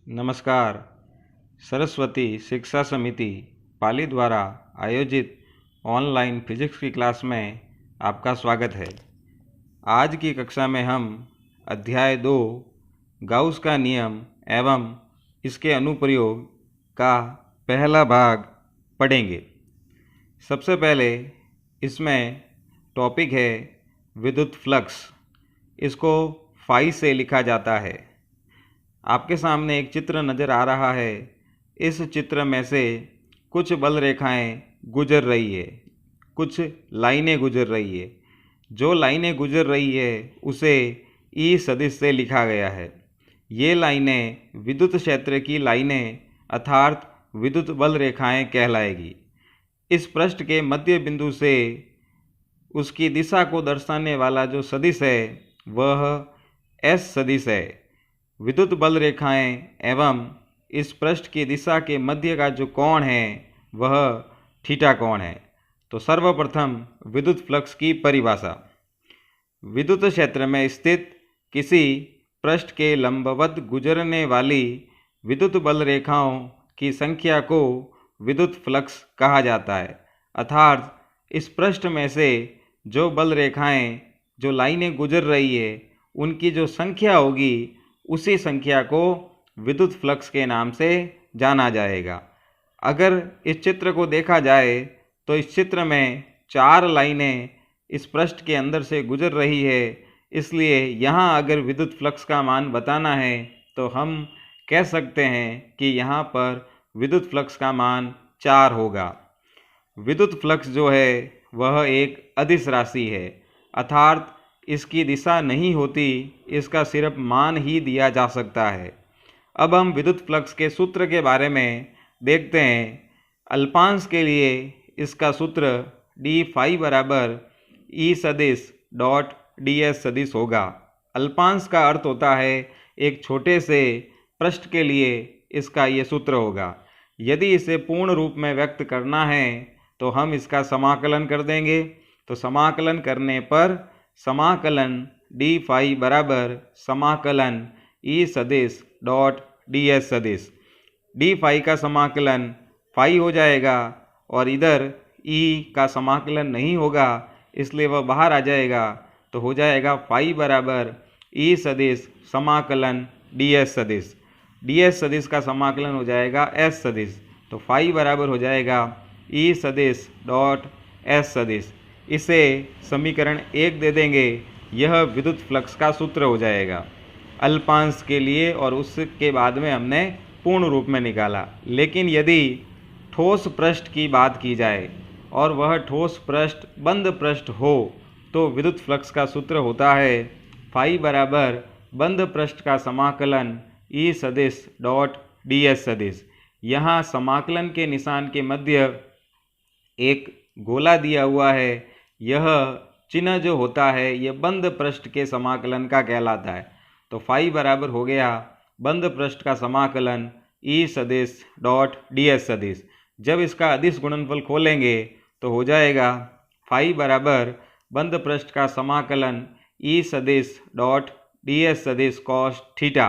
नमस्कार। सरस्वती शिक्षा समिति पाली द्वारा आयोजित ऑनलाइन फिजिक्स की क्लास में आपका स्वागत है। आज की कक्षा में हम अध्याय 2 गाउस का नियम एवं इसके अनुप्रयोग का पहला भाग पढ़ेंगे। सबसे पहले इसमें टॉपिक है विद्युत फ्लक्स। इसको फाई से लिखा जाता है। आपके सामने एक चित्र नज़र आ रहा है। इस चित्र में से कुछ बल रेखाएं गुजर रही है, कुछ लाइनें गुजर रही है। जो लाइनें गुजर रही है उसे ई सदिश से लिखा गया है। ये लाइनें विद्युत क्षेत्र की लाइनें अर्थात विद्युत बल रेखाएं कहलाएगी। इस पृष्ठ के मध्य बिंदु से उसकी दिशा को दर्शाने वाला जो सदिश है वह एस सदिश है। विद्युत बल रेखाएं एवं इस पृष्ठ की दिशा के मध्य का जो कोण है वह थीटा कोण है। तो सर्वप्रथम विद्युत फ्लक्स की परिभाषा। विद्युत क्षेत्र में स्थित किसी पृष्ठ के लंबवत गुजरने वाली विद्युत बल रेखाओं की संख्या को विद्युत फ्लक्स कहा जाता है। अर्थात इस पृष्ठ में से जो बल रेखाएं, जो लाइनें गुजर रही है, उनकी जो संख्या होगी उसी संख्या को विद्युत फ्लक्स के नाम से जाना जाएगा। अगर इस चित्र को देखा जाए तो इस चित्र में 4 लाइनें इस पृष्ठ के अंदर से गुजर रही है। इसलिए यहाँ अगर विद्युत फ्लक्स का मान बताना है तो हम कह सकते हैं कि यहाँ पर विद्युत फ्लक्स का मान 4 होगा। विद्युत फ्लक्स जो है वह एक अदिश राशि है, अर्थात इसकी दिशा नहीं होती, इसका सिर्फ मान ही दिया जा सकता है। अब हम विद्युत फ्लक्स के सूत्र के बारे में देखते हैं। अल्पांश के लिए इसका सूत्र डी फाई बराबर ई सदिश डॉट डी एस सदिश होगा। अल्पांश का अर्थ होता है एक छोटे से पृष्ठ के लिए इसका ये सूत्र होगा। यदि इसे पूर्ण रूप में व्यक्त करना है तो हम इसका समाकलन कर देंगे। तो समाकलन करने पर समाकलन डी फाई बराबर समाकलन ई सदिश डॉट डी एस सदिश। डी फाई का समाकलन फाई हो जाएगा और इधर ई का समाकलन नहीं होगा, इसलिए वह बाहर आ जाएगा। तो हो जाएगा फाई बराबर ई सदिश समाकलन डी एस सदिश। डी एस सदिश का समाकलन हो जाएगा एस सदिश। तो फाई बराबर हो जाएगा ई सदिश डॉट एस सदिश। इसे समीकरण 1 दे देंगे। यह विद्युत फ्लक्स का सूत्र हो जाएगा अल्पांश के लिए, और उसके बाद में हमने पूर्ण रूप में निकाला। लेकिन यदि ठोस पृष्ठ की बात की जाए और वह ठोस पृष्ठ बंद पृष्ठ हो तो विद्युत फ्लक्स का सूत्र होता है फाई बराबर बंद पृष्ठ का समाकलन ई सदिश डॉट डी एस सदिश। यहाँ समाकलन के निशान के मध्य एक गोला दिया हुआ है। यह चिन्ह जो होता है यह बंद पृष्ठ के समाकलन का कहलाता है। तो फाई बराबर हो गया बंद पृष्ठ का समाकलन ई सदिश डॉट डी एस सदिश। जब इसका अदिश गुणनफल खोलेंगे तो हो जाएगा फाई बराबर बंद पृष्ठ का समाकलन ई सदिश डॉट डी एस सदिश कॉस थीटा।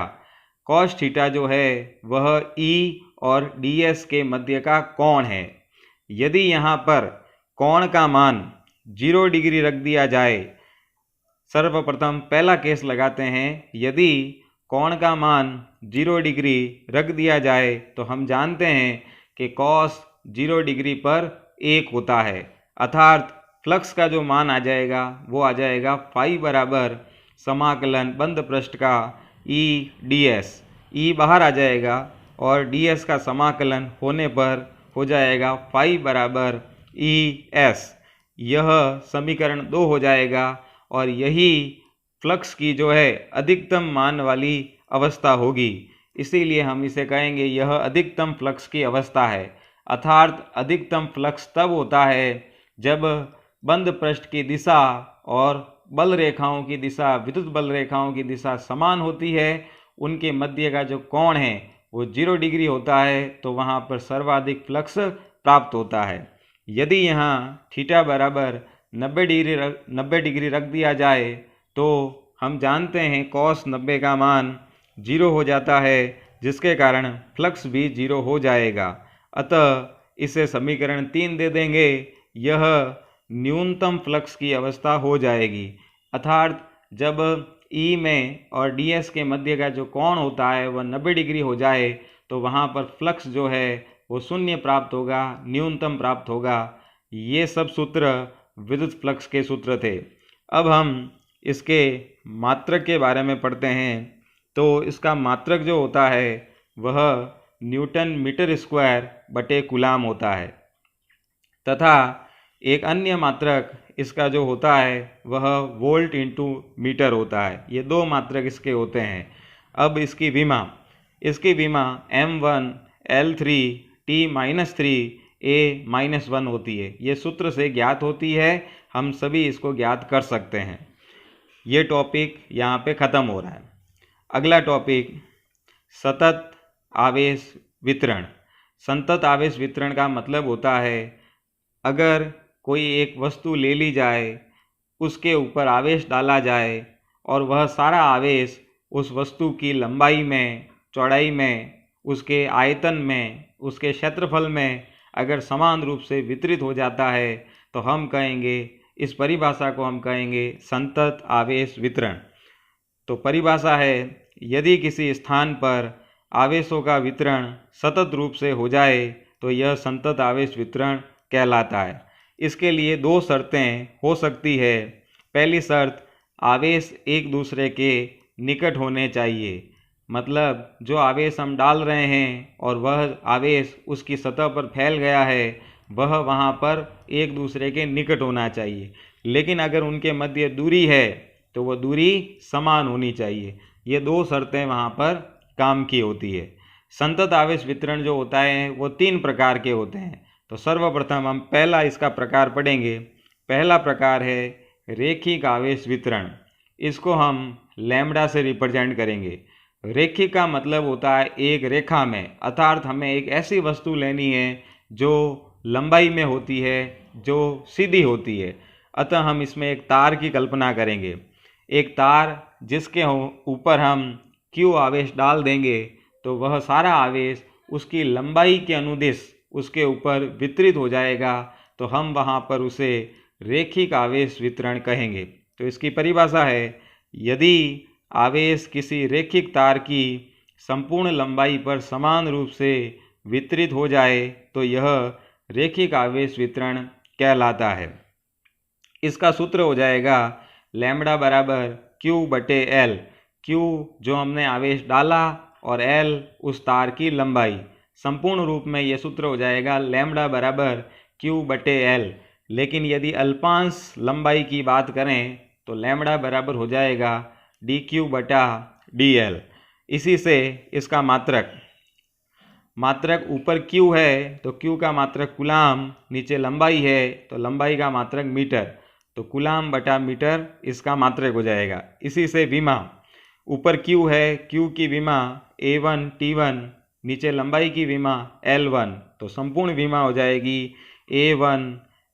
कॉस थीटा जो है वह ई और डी एस के मध्य का कोण है। यदि यहाँ पर कोण का मान 0 डिग्री रख दिया जाए, सर्वप्रथम पहला केस लगाते हैं। यदि कोण का मान 0 डिग्री रख दिया जाए तो हम जानते हैं कि कॉस 0 डिग्री पर 1 होता है, अर्थात फ्लक्स का जो मान आ जाएगा वो आ जाएगा फाई बराबर समाकलन बंद पृष्ठ का ई डी एस। ई बाहर आ जाएगा और डी एस का समाकलन होने पर हो जाएगा फाई बराबर ई एस। यह समीकरण 2 हो जाएगा और यही फ्लक्स की जो है अधिकतम मान वाली अवस्था होगी। इसीलिए हम इसे कहेंगे यह अधिकतम फ्लक्स की अवस्था है। अर्थात अधिकतम फ्लक्स तब होता है जब बंद पृष्ठ की दिशा और बल रेखाओं की दिशा, विद्युत बल रेखाओं की दिशा समान होती है। उनके मध्य का जो कोण है वो 0 डिग्री होता है, तो वहाँ पर सर्वाधिक फ्लक्स प्राप्त होता है। यदि यहाँ थीटा बराबर 90 डिग्री रख दिया जाए तो हम जानते हैं कॉस 90 का मान 0 हो जाता है। जिसके कारण फ्लक्स भी 0 हो जाएगा। अतः इसे समीकरण 3 दे देंगे। यह न्यूनतम फ्लक्स की अवस्था हो जाएगी, अर्थात जब ई में और ds के मध्य का जो कोण होता है वह 90 डिग्री हो जाए तो वहाँ पर फ्लक्स जो है वो शून्य प्राप्त होगा, न्यूनतम प्राप्त होगा। ये सब सूत्र विद्युत फ्लक्स के सूत्र थे। अब हम इसके मात्रक के बारे में पढ़ते हैं। तो इसका मात्रक जो होता है वह न्यूटन मीटर स्क्वायर बटे कूलाम होता है, तथा एक अन्य मात्रक इसका जो होता है वह वोल्ट इंटू मीटर होता है। ये दो मात्रक इसके होते हैं। अब इसकी विमा m1 L3 T-3 A-1 होती है। ये सूत्र से ज्ञात होती है, हम सभी इसको ज्ञात कर सकते हैं। ये टॉपिक यहाँ पे ख़त्म हो रहा है। अगला टॉपिक सतत आवेश वितरण। संतत आवेश वितरण का मतलब होता है अगर कोई एक वस्तु ले ली जाए, उसके ऊपर आवेश डाला जाए और वह सारा आवेश उस वस्तु की लंबाई में, चौड़ाई में, उसके आयतन में, उसके क्षेत्रफल में अगर समान रूप से वितरित हो जाता है तो हम कहेंगे, इस परिभाषा को हम कहेंगे संतत आवेश वितरण। तो परिभाषा है, यदि किसी स्थान पर आवेशों का वितरण सतत रूप से हो जाए तो यह संतत आवेश वितरण कहलाता है। इसके लिए दो शर्तें हो सकती है। पहली शर्त, आवेश एक दूसरे के निकट होने चाहिए, मतलब जो आवेश हम डाल रहे हैं और वह आवेश उसकी सतह पर फैल गया है वह वहाँ पर एक दूसरे के निकट होना चाहिए। लेकिन अगर उनके मध्य दूरी है तो वह दूरी समान होनी चाहिए। ये दो शर्तें वहाँ पर काम की होती है। संतत आवेश वितरण जो होता है वो 3 प्रकार के होते हैं। तो सर्वप्रथम हम पहला इसका प्रकार पढ़ेंगे। पहला प्रकार है रेखिक आवेश वितरण। इसको हम लैम्ब्डा से रिप्रेजेंट करेंगे। रेखिक का मतलब होता है एक रेखा में, अर्थात हमें एक ऐसी वस्तु लेनी है जो लंबाई में होती है, जो सीधी होती है। अतः हम इसमें एक तार की कल्पना करेंगे। एक तार जिसके ऊपर हम Q आवेश डाल देंगे तो वह सारा आवेश उसकी लंबाई के अनुदिश उसके ऊपर वितरित हो जाएगा, तो हम वहाँ पर उसे रेखिक आवेश वितरण कहेंगे। तो इसकी परिभाषा है, यदि आवेश किसी रेखिक तार की संपूर्ण लंबाई पर समान रूप से वितरित हो जाए तो यह रेखिक आवेश वितरण कहलाता है। इसका सूत्र हो जाएगा लैम्ब्डा बराबर Q बटे L। Q जो हमने आवेश डाला और L उस तार की लंबाई। संपूर्ण रूप में यह सूत्र हो जाएगा लैम्ब्डा बराबर Q बटे L। लेकिन यदि अल्पांश लंबाई की बात करें तो लैम्ब्डा बराबर हो जाएगा dQ बटा dL। इसी से इसका मात्रक ऊपर Q है तो Q का मात्रक कूलाम, नीचे लंबाई है तो लंबाई का मात्रक मीटर, तो कूलाम बटा मीटर इसका मात्रक हो जाएगा। इसी से विमा, ऊपर Q है, Q की विमा A1 T1, नीचे लंबाई की विमा L1, तो संपूर्ण विमा हो जाएगी A1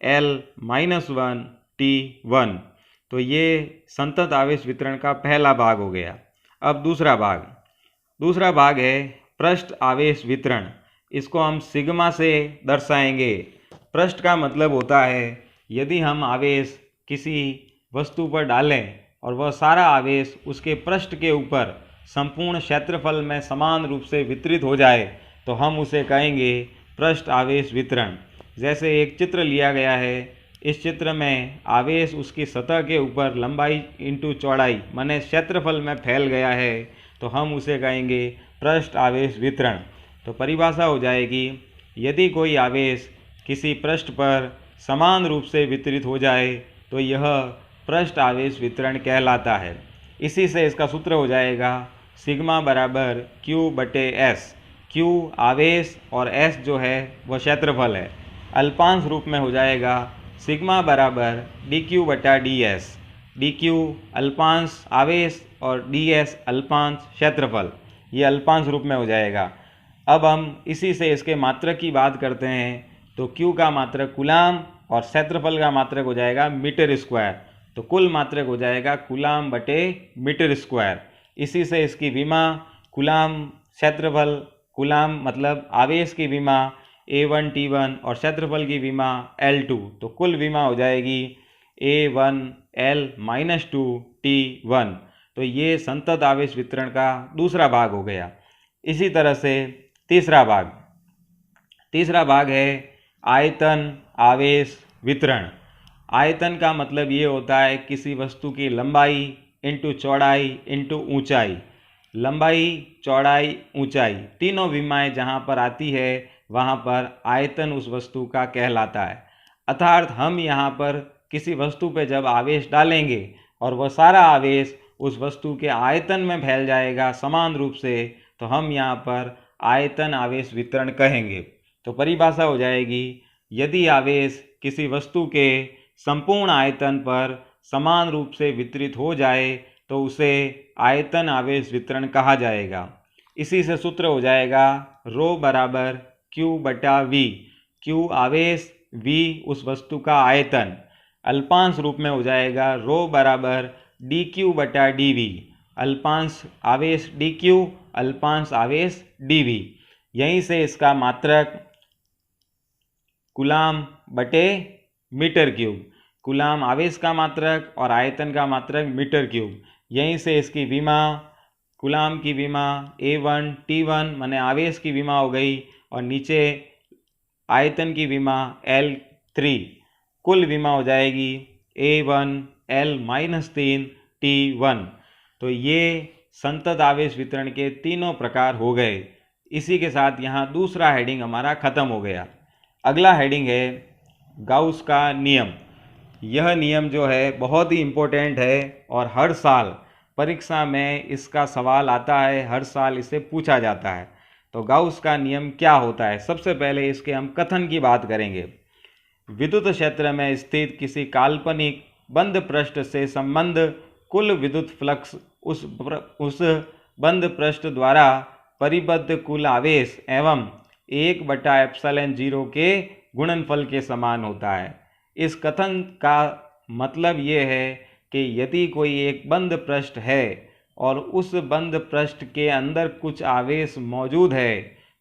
L-1 T1। तो ये संतत आवेश वितरण का पहला भाग हो गया। अब दूसरा भाग है पृष्ठ आवेश वितरण। इसको हम सिग्मा से दर्शाएंगे। पृष्ठ का मतलब होता है यदि हम आवेश किसी वस्तु पर डालें और वह सारा आवेश उसके पृष्ठ के ऊपर संपूर्ण क्षेत्रफल में समान रूप से वितरित हो जाए तो हम उसे कहेंगे पृष्ठ आवेश वितरण। जैसे एक चित्र लिया गया है, इस चित्र में आवेश उसकी सतह के ऊपर लंबाई इंटू चौड़ाई माने क्षेत्रफल में फैल गया है, तो हम उसे कहेंगे पृष्ठ आवेश वितरण। तो परिभाषा हो जाएगी, यदि कोई आवेश किसी पृष्ठ पर समान रूप से वितरित हो जाए तो यह पृष्ठ आवेश वितरण कहलाता है। इसी से इसका सूत्र हो जाएगा सिग्मा बराबर Q बटे S। Q आवेश और S जो है वह क्षेत्रफल है। अल्पांश रूप में हो जाएगा सिग्मा बराबर dQ बटा ds। dQ अल्पांश आवेश और ds अल्पांश क्षेत्रफल, ये अल्पांश रूप में हो जाएगा। अब हम इसी से इसके मात्रक की बात करते हैं। तो Q का मात्रक कूलाम और क्षेत्रफल का मात्रक हो जाएगा मीटर स्क्वायर, तो कुल मात्रक हो जाएगा कूलाम बटे मीटर स्क्वायर। इसी से इसकी विमा कूलाम क्षेत्रफल कूलाम मतलब आवेश की विमा A1 T1 और क्षेत्रफल की विमा L2, तो कुल विमा हो जाएगी A1 L-2 T1। तो ये संतत आवेश वितरण का दूसरा भाग हो गया। इसी तरह से तीसरा भाग है आयतन आवेश वितरण। आयतन का मतलब ये होता है किसी वस्तु की लंबाई इंटू चौड़ाई इंटू ऊंचाई। लंबाई, चौड़ाई, ऊंचाई तीनों विमाएं जहाँ पर आती है वहाँ पर आयतन उस वस्तु का कहलाता है। अर्थात हम यहाँ पर किसी वस्तु पे जब आवेश डालेंगे और वह सारा आवेश उस वस्तु के आयतन में फैल जाएगा समान रूप से, तो हम यहाँ पर आयतन आवेश वितरण कहेंगे। तो परिभाषा हो जाएगी, यदि आवेश किसी वस्तु के संपूर्ण आयतन पर समान रूप से वितरित हो जाए तो उसे आयतन आवेश वितरण कहा जाएगा। इसी से सूत्र हो जाएगा रो बराबर Q बटा V। Q आवेश, V उस वस्तु का आयतन। अल्पांश रूप में हो जाएगा रो बराबर dQ बटा dV। अल्पांश आवेश dQ, अल्पांश आवेश dV। यहीं से इसका मात्रक कूलाम बटे मीटर क्यूब। कूलाम आवेश का मात्रक और आयतन का मात्रक मीटर क्यूब। यहीं से इसकी विमा, कूलाम की विमा A1 T1 माने आवेश की विमा हो गई, और नीचे आयतन की विमा L3। कुल विमा हो जाएगी A1 L-3 T1। तो ये संतत आवेश वितरण के तीनों प्रकार हो गए। इसी के साथ यहाँ दूसरा हेडिंग हमारा खत्म हो गया। अगला हेडिंग है गाउस का नियम। यह नियम जो है बहुत ही इम्पोर्टेंट है और हर साल परीक्षा में इसका सवाल आता है, हर साल इसे पूछा जाता है। तो गाउस का नियम क्या होता है? सबसे पहले इसके हम कथन की बात करेंगे। विद्युत क्षेत्र में स्थित किसी काल्पनिक बंद पृष्ठ से संबंध कुल विद्युत फ्लक्स उस बंद पृष्ठ द्वारा परिबद्ध कुल आवेश एवं 1/ε0 के गुणनफल के समान होता है। इस कथन का मतलब ये है कि यदि कोई एक बंद पृष्ठ है और उस बंद पृष्ठ के अंदर कुछ आवेश मौजूद है,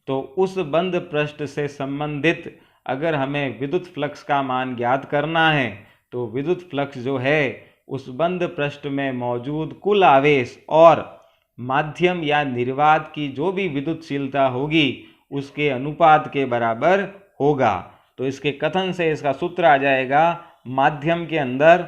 तो उस बंद पृष्ठ से संबंधित अगर हमें विद्युत फ्लक्स का मान ज्ञात करना है, तो विद्युत फ्लक्स जो है उस बंद पृष्ठ में मौजूद कुल आवेश और माध्यम या निर्वात की जो भी विद्युतशीलता होगी उसके अनुपात के बराबर होगा। तो इसके कथन से इसका सूत्र आ जाएगा, माध्यम के अंदर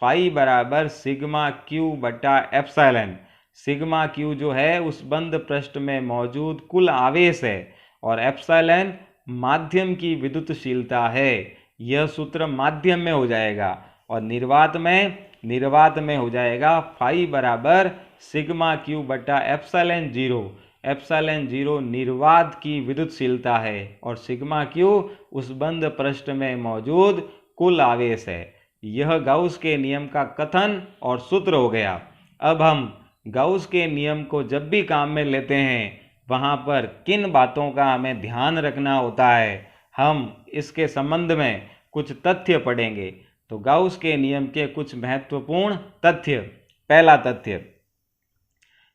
फाई बराबर सिग्मा क्यू बटा एप्सिलॉन। सिग्मा क्यू जो है उस बंद पृष्ठ में मौजूद कुल आवेश है और एप्सिलॉन माध्यम की विद्युतशीलता है। यह सूत्र माध्यम में हो जाएगा। और निर्वात में हो जाएगा फाई बराबर सिग्मा क्यू बटा एप्सिलॉन जीरो। एप्सिलॉन जीरो निर्वात की विद्युतशीलता है और सिग्मा क्यू उस बंद पृष्ठ में मौजूद कुल आवेश है। यह गाउस के नियम का कथन और सूत्र हो गया। अब हम गाउस के नियम को जब भी काम में लेते हैं वहाँ पर किन बातों का हमें ध्यान रखना होता है, हम इसके संबंध में कुछ तथ्य पढ़ेंगे। तो गाउस के नियम के कुछ महत्वपूर्ण तथ्य। पहला तथ्य,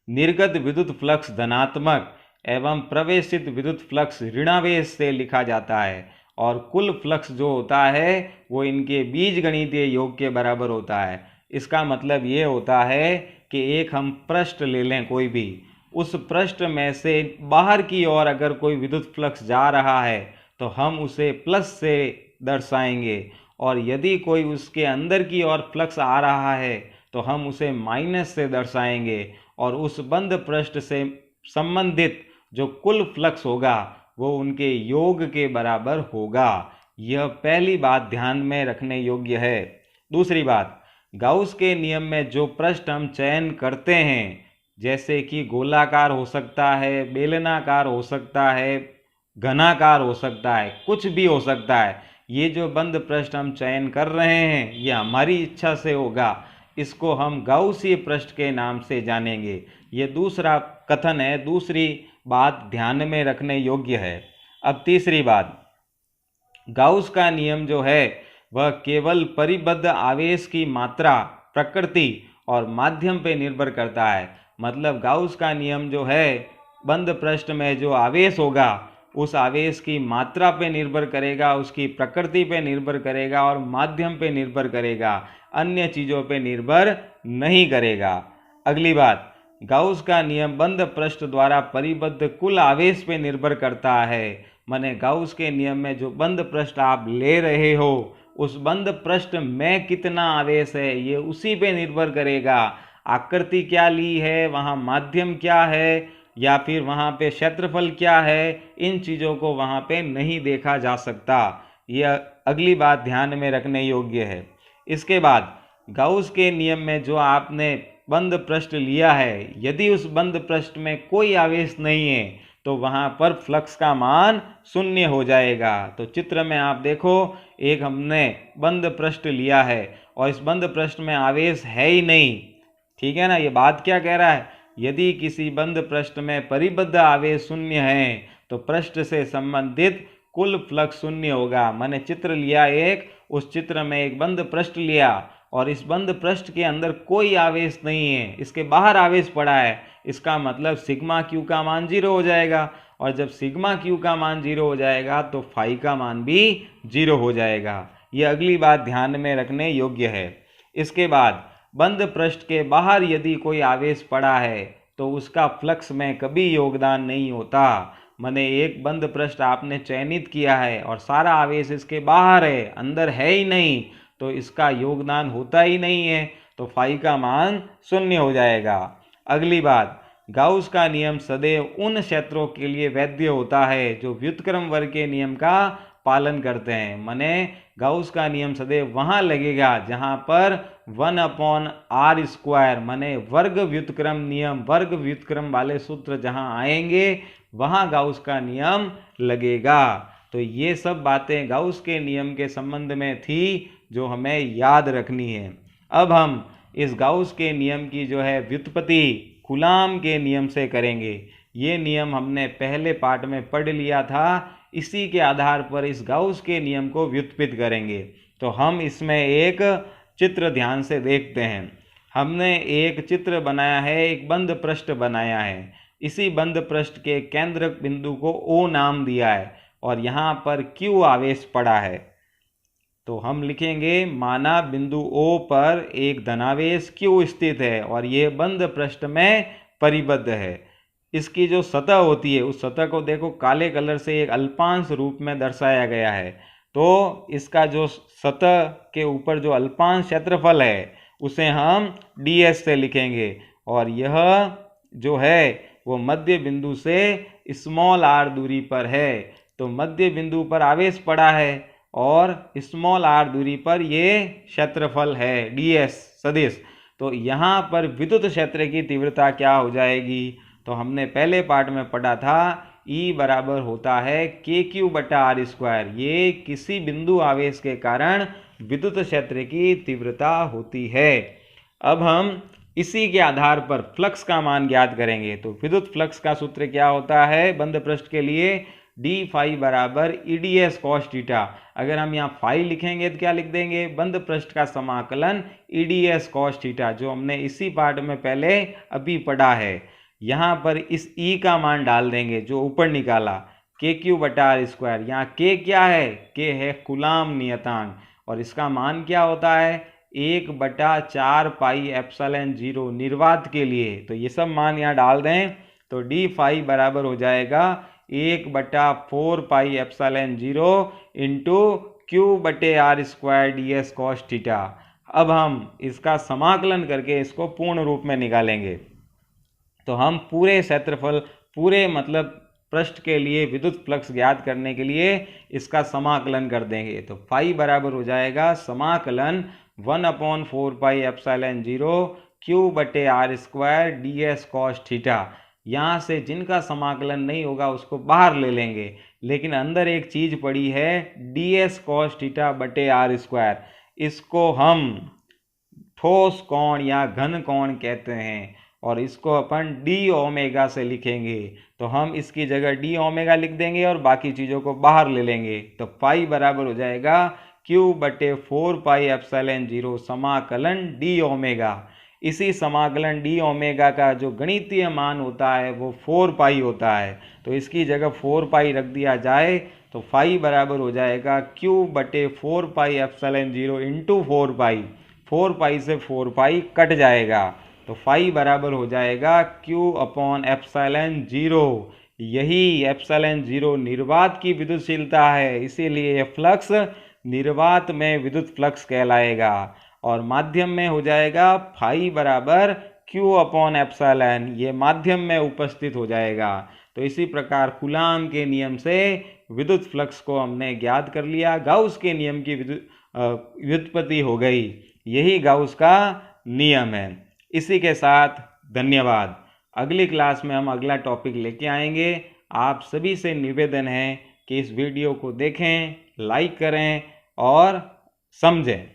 निर्गत विद्युत फ्लक्स धनात्मक एवं प्रवेशित विद्युत फ्लक्स ऋणावेश से लिखा जाता है और कुल फ्लक्स जो होता है वो इनके बीजगणितीय योग के बराबर होता है। इसका मतलब ये होता है कि एक हम पृष्ठ ले लें कोई भी, उस पृष्ठ में से बाहर की ओर अगर कोई विद्युत फ्लक्स जा रहा है तो हम उसे प्लस से दर्शाएंगे, और यदि कोई उसके अंदर की ओर फ्लक्स आ रहा है तो हम उसे माइनस से दर्शाएंगे, और उस बंद पृष्ठ से संबंधित जो कुल फ्लक्स होगा वो उनके योग के बराबर होगा। यह पहली बात ध्यान में रखने योग्य है। दूसरी बात, गाउस के नियम में जो पृष्ठ हम चयन करते हैं, जैसे कि गोलाकार हो सकता है, बेलनाकार हो सकता है, घनाकार हो सकता है, कुछ भी हो सकता है, ये जो बंद पृष्ठ हम चयन कर रहे हैं ये हमारी इच्छा से होगा। इसको हम गाउसीय पृष्ठ के नाम से जानेंगे। ये दूसरा कथन है, दूसरी बात ध्यान में रखने योग्य है। अब तीसरी बात, गाउस का नियम जो है वह केवल परिबद्ध आवेश की मात्रा, प्रकृति और माध्यम पर निर्भर करता है। मतलब गाउस का नियम जो है बंद पृष्ठ में जो आवेश होगा उस आवेश की मात्रा पे निर्भर करेगा, उसकी प्रकृति पे निर्भर करेगा और माध्यम पे निर्भर करेगा, अन्य चीज़ों पे निर्भर नहीं करेगा। अगली बात, गाउस का नियम बंद पृष्ठ द्वारा परिबद्ध कुल आवेश पे निर्भर करता है। माने गाउस के नियम में जो बंद पृष्ठ आप ले रहे हो उस बंद पृष्ठ में कितना आवेश है ये उसी पे निर्भर करेगा। आकृति क्या ली है, वहाँ माध्यम क्या है, या फिर वहाँ पे क्षेत्रफल क्या है, इन चीज़ों को वहाँ पे नहीं देखा जा सकता। यह अगली बात ध्यान में रखने योग्य है। इसके बाद गाउस के नियम में जो आपने बंद पृष्ठ लिया है, यदि उस बंद पृष्ठ में कोई आवेश नहीं है तो वहाँ पर फ्लक्स का मान शून्य हो जाएगा। तो चित्र में आप देखो, एक हमने बंद पृष्ठ लिया है और इस बंद पृष्ठ में आवेश है ही नहीं, ठीक है ना। ये बात क्या कह रहा है, यदि किसी बंद पृष्ठ में परिबद्ध आवेश शून्य है तो पृष्ठ से संबंधित कुल फ्लक्स शून्य होगा। मैंने चित्र लिया एक, उस चित्र में एक बंद पृष्ठ लिया और इस बंद पृष्ठ के अंदर कोई आवेश नहीं है, इसके बाहर आवेश पड़ा है, इसका मतलब सिग्मा क्यू का मान 0 हो जाएगा। और जब सिग्मा क्यू का मान 0 हो जाएगा तो फाई का मान भी 0 हो जाएगा। ये अगली बात ध्यान में रखने योग्य है। इसके बाद बंद पृष्ठ के बाहर यदि कोई आवेश पड़ा है तो उसका फ्लक्स में कभी योगदान नहीं होता। माने एक बंद पृष्ठ आपने चयनित किया है और सारा आवेश इसके बाहर है, अंदर है ही नहीं, तो इसका योगदान होता ही नहीं है, तो फाई का मान शून्य हो जाएगा। अगली बात, गाउस का नियम सदैव उन क्षेत्रों के लिए वैध होता है जो व्युत्क्रम वर्ग के नियम का पालन करते हैं। माने गाउस का नियम सदैव वहां लगेगा जहां पर 1/r² माने वर्ग व्युत्क्रम नियम, वर्ग व्युत्क्रम वाले सूत्र जहां आएंगे वहां गाउस का नियम लगेगा। तो ये सब बातें गाउस के नियम के संबंध में थी जो हमें याद रखनी है। अब हम इस गाउस के नियम की जो है व्युत्पत्ति कूलाम के नियम से करेंगे। ये नियम हमने पहले पार्ट में पढ़ लिया था, इसी के आधार पर इस गाउस के नियम को व्युत्पत्त करेंगे। तो हम इसमें एक चित्र ध्यान से देखते हैं। हमने एक चित्र बनाया है, एक बंद पृष्ठ बनाया है। इसी बंद पृष्ठ के केंद्र बिंदु को O नाम दिया है और यहाँ पर Q आवेश पड़ा है। तो हम लिखेंगे, माना बिंदु O पर एक धनावेश Q स्थित है और ये बंद पृष्ठ में परिबद्ध है। इसकी जो सतह होती है उस सतह को देखो काले कलर से एक अल्पांश रूप में दर्शाया गया है। तो इसका जो सतह के ऊपर जो अल्पांश क्षेत्रफल है उसे हम ds से लिखेंगे और यह जो है वो मध्य बिंदु से स्मॉल r दूरी पर है। तो मध्य बिंदु पर आवेश पड़ा है और स्मॉल r दूरी पर ये क्षेत्रफल है ds सदिश। तो यहाँ पर विद्युत क्षेत्र की तीव्रता क्या हो जाएगी, तो हमने पहले पार्ट में पढ़ा था E बराबर होता है KQ/r²। ये किसी बिंदु आवेश के कारण विद्युत क्षेत्र की तीव्रता होती है। अब हम इसी के आधार पर फ्लक्स का मान ज्ञात करेंगे। तो विद्युत फ्लक्स का सूत्र क्या होता है बंद पृष्ठ के लिए, d फाई बराबर EDS cos थीटा। अगर हम यहाँ फाई लिखेंगे तो क्या लिख देंगे, बंद पृष्ठ का समाकलन EDS cos थीटा, जो हमने इसी पार्ट में पहले अभी पढ़ा है। यहाँ पर इस E का मान डाल देंगे जो ऊपर निकाला, KQ/r²। यहाँ K क्या है, K है कूलाम नियतांक और इसका मान क्या होता है 1/4 पाई एप्सिलॉन 0 निर्वात के लिए। तो ये सब मान यहाँ डाल दें तो d फाई बराबर हो जाएगा 1/4 pi epsilon 0 into Q/r² ds cos theta. अब हम इसका समाकलन करके इसको पूर्ण रूप में निकालेंगे। तो हम पूरे क्षेत्रफल, पूरे मतलब पृष्ठ के लिए विद्युत फ्लक्स ज्ञात करने के लिए इसका समाकलन कर देंगे। तो फाई बराबर हो जाएगा समाकलन 1/4 pi epsilon 0 Q/r² ds cos theta. यहाँ से जिनका समाकलन नहीं होगा उसको बाहर ले लेंगे, लेकिन अंदर एक चीज पड़ी है ds cos थीटा/r²। इसको हम ठोस कोण या घन कोण कहते हैं और इसको अपन d ओमेगा से लिखेंगे। तो हम इसकी जगह d ओमेगा लिख देंगे और बाकी चीज़ों को बाहर ले लेंगे। तो फाई बराबर हो जाएगा Q/4 पाई एप्सिलॉन 0 समाकलन d ओमेगा। इसी समाकलन डी ओमेगा का जो गणितीय मान होता है वो 4 पाई होता है। तो इसकी जगह 4 पाई रख दिया जाए तो फाई बराबर हो जाएगा क्यू बटे 4 पाई एप्सिलॉन 0 इंटू 4 पाई। 4 पाई से 4 पाई कट जाएगा तो फाई बराबर हो जाएगा क्यू अपॉन एप्सिलॉन 0। यही एप्सिलॉन 0 निर्वात की विद्युतशीलता है, इसीलिए यह फ्लक्स निर्वात में विद्युत फ्लक्स कहलाएगा। और माध्यम में हो जाएगा फाई बराबर क्यू अपॉन एप्सिलॉन, ये माध्यम में उपस्थित हो जाएगा। तो इसी प्रकार कूलाम के नियम से विद्युत फ्लक्स को हमने ज्ञात कर लिया, गाउस के नियम की व्युत्पत्ति हो गई। यही गाउस का नियम है। इसी के साथ धन्यवाद। अगली क्लास में हम अगला टॉपिक लेके आएंगे। आप सभी से निवेदन है कि इस वीडियो को देखें, लाइक करें और समझें।